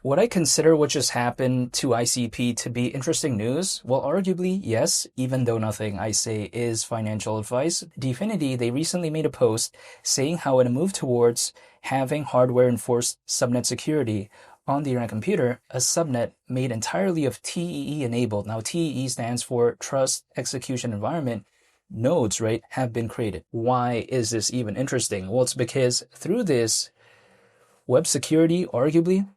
Would I consider what just happened to ICP to be interesting news? Well, arguably, yes, even though nothing I say is financial advice. Dfinity, they recently made a post saying how in a move towards having hardware-enforced subnet security on the internet computer, a subnet made entirely of TEE enabled. Now, TEE stands for Trust Execution Environment. Nodes, right, have been created. Why is this even interesting? Well, it's because through this, web security, arguably,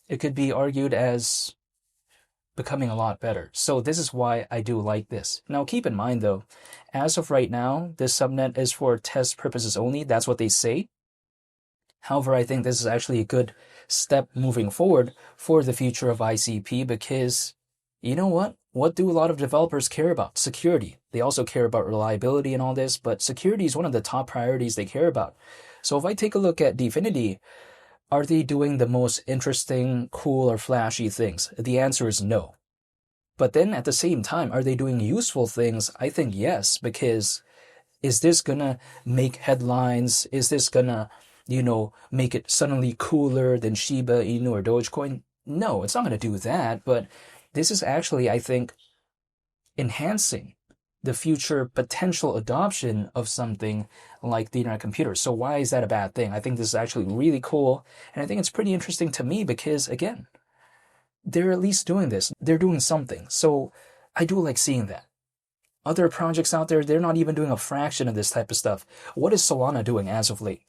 it could be argued as becoming a lot better. So this is why I do like this. Now keep in mind though, as of right now, this subnet is for test purposes only. That's what they say. However, I think this is actually a good step moving forward for the future of ICP because you know what? What do a lot of developers care about? Security. They also care about reliability and all this, but security is one of the top priorities they care about. So if I take a look at Dfinity, are they doing the most interesting, cool, or flashy things? The answer is no. But then at the same time, are they doing useful things? I think yes, because is this gonna make headlines? Is this gonna, make it suddenly cooler than Shiba Inu or Dogecoin? No, it's not gonna do that, but this is actually, I think, enhancing the future potential adoption of something like the internet computer. So why is that a bad thing? I think this is actually really cool. And I think it's pretty interesting to me because, again, they're at least doing this. They're doing something. So I do like seeing that. Other projects out there, they're not even doing a fraction of this type of stuff. What is Solana doing as of late?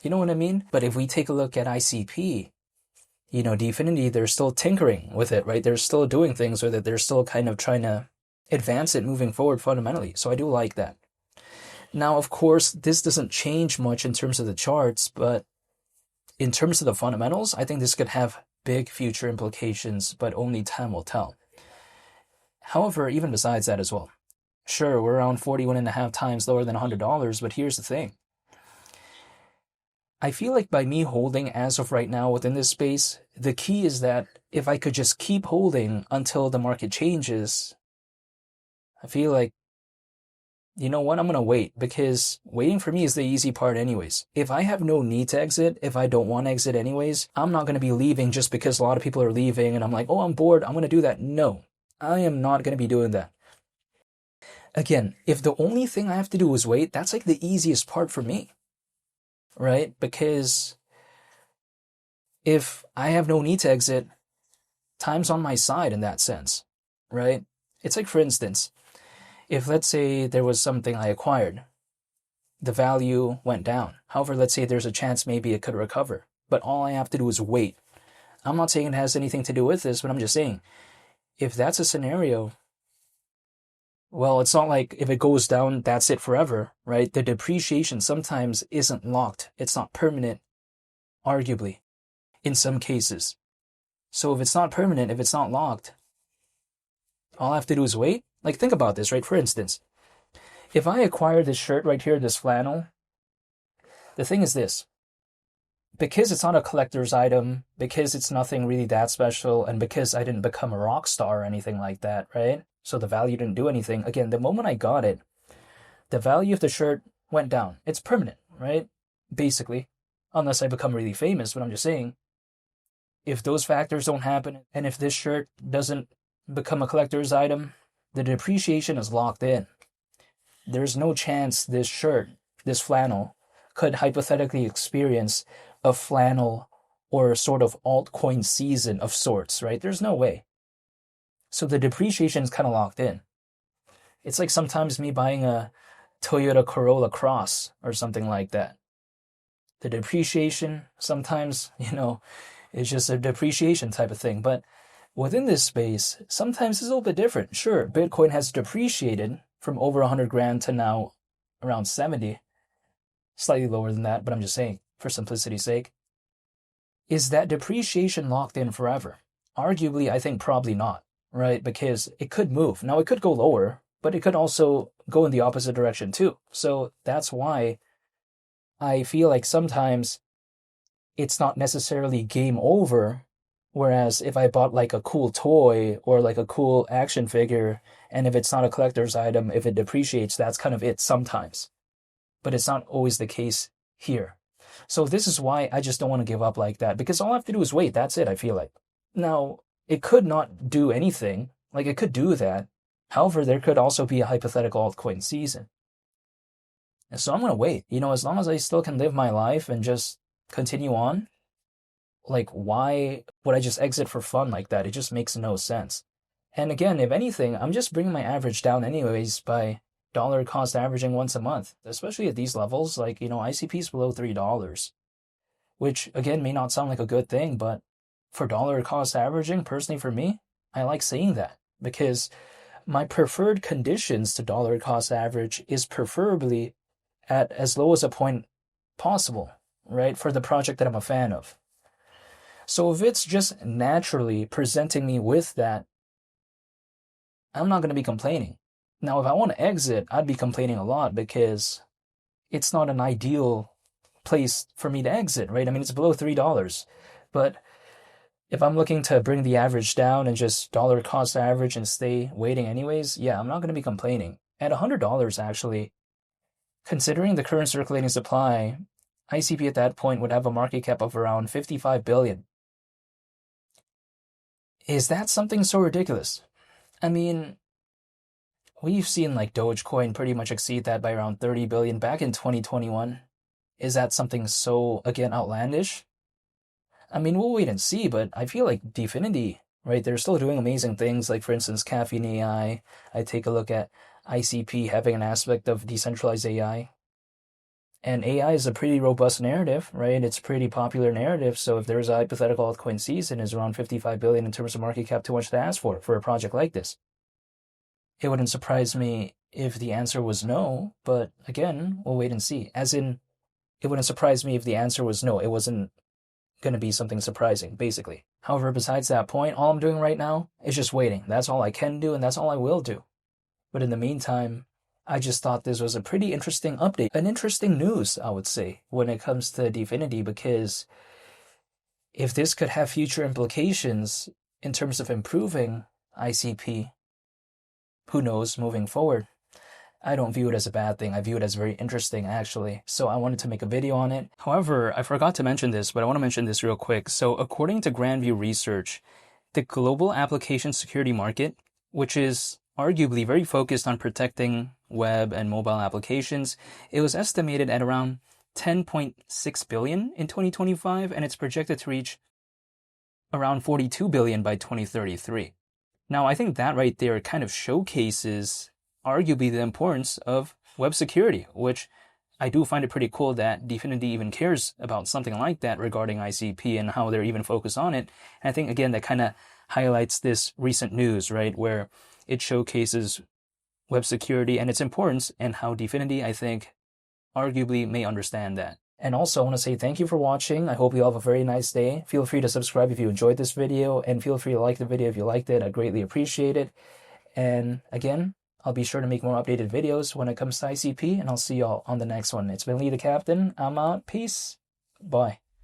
You know what I mean? But if we take a look at ICP, Dfinity, they're still tinkering with it, right? They're still doing things with it. They're still kind of trying to advance it moving forward fundamentally. So I do like that. Now, of course, this doesn't change much in terms of the charts, but in terms of the fundamentals, I think this could have big future implications, but only time will tell. However, even besides that as well, sure, we're around 41.5 times lower than $100, but here's the thing. I feel like by me holding as of right now within this space, the key is that if I could just keep holding until the market changes, I feel like, you know what, I'm going to wait because waiting for me is the easy part anyways. If I have no need to exit, if I don't want to exit anyways, I'm not going to be leaving just because a lot of people are leaving and I'm like, oh, I'm bored, I'm going to do that. No, I am not going to be doing that. Again, if the only thing I have to do is wait, that's like the easiest part for me, right? Because if I have no need to exit, time's on my side in that sense, right? It's like, for instance, if let's say there was something I acquired, the value went down. However, let's say there's a chance maybe it could recover, but all I have to do is wait. I'm not saying it has anything to do with this, but I'm just saying, if that's a scenario, well, it's not like if it goes down, that's it forever, right? The depreciation sometimes isn't locked. It's not permanent, arguably, in some cases. So if it's not permanent, if it's not locked, all I have to do is wait. Like, think about this, right? For instance, if I acquire this shirt right here, this flannel, the thing is this. Because it's not a collector's item, because it's nothing really that special, and because I didn't become a rock star or anything like that, right? So the value didn't do anything. Again, the moment I got it, the value of the shirt went down. It's permanent, right? Basically, unless I become really famous, but I'm just saying, if those factors don't happen, and if this shirt doesn't become a collector's item, the depreciation is locked in. There's no chance this shirt, this flannel, could hypothetically experience a flannel or sort of altcoin season of sorts, right? There's no way. So the depreciation is kind of locked in. It's like sometimes me buying a Toyota Corolla Cross or something like that. The depreciation sometimes, it's just a depreciation type of thing. But within this space, sometimes it's a little bit different. Sure, Bitcoin has depreciated from over 100 grand to now around 70, slightly lower than that, but I'm just saying, for simplicity's sake. Is that depreciation locked in forever? Arguably, I think probably not, right? Because it could move. Now, it could go lower, but it could also go in the opposite direction too. So that's why I feel like sometimes it's not necessarily game over. Whereas if I bought like a cool toy or like a cool action figure, and if it's not a collector's item, if it depreciates, that's kind of it sometimes. But it's not always the case here. So this is why I just don't want to give up like that, because all I have to do is wait. That's it, I feel like. Now, it could not do anything. Like, it could do that. However, there could also be a hypothetical altcoin season. And so I'm going to wait. As long as I still can live my life and just continue on, like, why would I just exit for fun like that? It just makes no sense. And again, if anything, I'm just bringing my average down anyways by dollar cost averaging once a month, especially at these levels. Like, ICP is below $3, which again may not sound like a good thing, but for dollar cost averaging, personally for me, I like saying that because my preferred conditions to dollar cost average is preferably at as low as a point possible, right? For the project that I'm a fan of. So if it's just naturally presenting me with that, I'm not going to be complaining. Now, if I want to exit, I'd be complaining a lot because it's not an ideal place for me to exit, right? I mean, it's below $3. But if I'm looking to bring the average down and just dollar cost average and stay waiting anyways, yeah, I'm not going to be complaining. At $100, actually, considering the current circulating supply, ICP at that point would have a market cap of around 55 billion. Is that something so ridiculous? I mean, we've seen like Dogecoin pretty much exceed that by around 30 billion back in 2021. Is that something so, again, outlandish? I mean, we'll wait and see, but I feel like Dfinity, right? They're still doing amazing things. Like, for instance, Caffeine AI. I take a look at ICP having an aspect of decentralized AI. And AI is a pretty robust narrative, right? It's a pretty popular narrative. So if there's a hypothetical altcoin season is around 55 billion in terms of market cap, too much to ask for a project like this. It wouldn't surprise me if the answer was no, but again, we'll wait and see. As in, it wouldn't surprise me if the answer was no. It wasn't going to be something surprising, basically. However, besides that point, all I'm doing right now is just waiting. That's all I can do, and that's all I will do. But in the meantime, I just thought this was a pretty interesting update. An interesting news, I would say, when it comes to Dfinity, because if this could have future implications in terms of improving ICP, who knows moving forward. I don't view it as a bad thing. I view it as very interesting, actually. So I wanted to make a video on it. However, I forgot to mention this, but I want to mention this real quick. So according to Grandview Research, the global application security market, which is arguably very focused on protecting web and mobile applications, it was estimated at around 10.6 billion in 2025, and it's projected to reach around 42 billion by 2033. Now, I think that right there kind of showcases arguably the importance of web security, which I do find it pretty cool that Dfinity even cares about something like that regarding ICP and how they're even focused on it. And I think, again, that kind of highlights this recent news, right, where it showcases web security and its importance and how Dfinity, I think, arguably may understand that. And also, I want to say thank you for watching. I hope you all have a very nice day. Feel free to subscribe if you enjoyed this video, and feel free to like the video if you liked it. I greatly appreciate it. And again, I'll be sure to make more updated videos when it comes to ICP, and I'll see y'all on the next one. It's been Lee the Captain. I'm out. Peace. Bye.